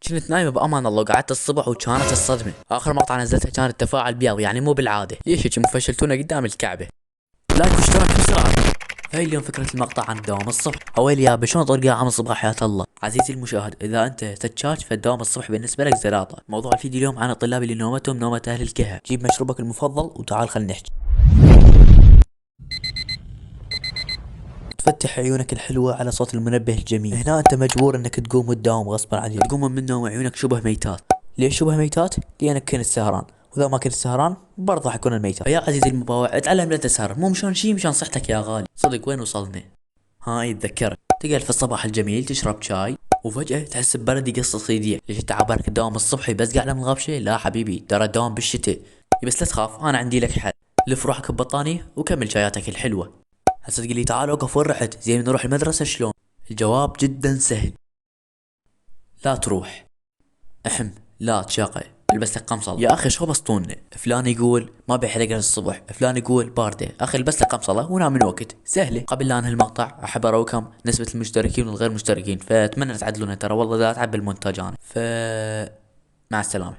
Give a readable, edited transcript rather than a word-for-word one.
كنت نايمة بأمان الله وقعدت الصبح وكانت الصدمة. آخر مقطع نزلته كان التفاعل بيض، يعني مو بالعادة. ليش هيك مفشلتونا قدام الكعبة؟ لايك واشتراك بسرعة. هاي اليوم فكرة المقطع عن دوام الصبح. اويلي يابا شلون طريقة عمل صبح حياة الله. عزيزي المشاهد، اذا انت تتشاش فالدوام الصبح بالنسبة لك زلاطة. موضوع الفيديو اليوم عن الطلاب اللي نومتهم نومة اهل الكهف. جيب مشروبك المفضل وتعال خلينا نحكي. تفتح عيونك الحلوة على صوت المنبه الجميل. هنا انت مجبور انك تقوم وتداوم غصبا عنك. تقوم من النوم وعيونك شبه ميتات. ليش شبه ميتات؟ لانك كنت سهران، واذا ما كنت سهران برضه حيكون الميتات. فيا عزيزي المباوع اتعلم لا تسهر، مو مشان شي، مشان صحتك يا غالي. صدق وين وصلنا؟ هاي تذكرت تقعد في الصباح الجميل تشرب شاي وفجأة تحس ببرد يقصص يديك. ليش انت عبالك الدوام الصبحي بس قاعد من الغبشة؟ لا حبيبي، ترى الدوام بالشتاء. بس لا تخاف، انا عندي لك حل. لف روحك ببطانية وكمل شاياتك الحلوة. هسه تقول لي تعال اوقف وين رحت؟ زين نروح المدرسة شلون؟ الجواب جدا سهل. لا تروح. احم. لا تشاقى. البس لك قمصلة. يا اخي شو بسطونا؟ فلان يقول ما بيحرقنا الصبح، فلان يقول باردة. اخي البس لك قمصلة ونام من وقت سهلة. قبل لا انهي المقطع احب اراوكم نسبة المشتركين والغير مشتركين، فاتمنى تعدلونا ترى والله لا اتعب بالمونتاج انا. مع السلامة.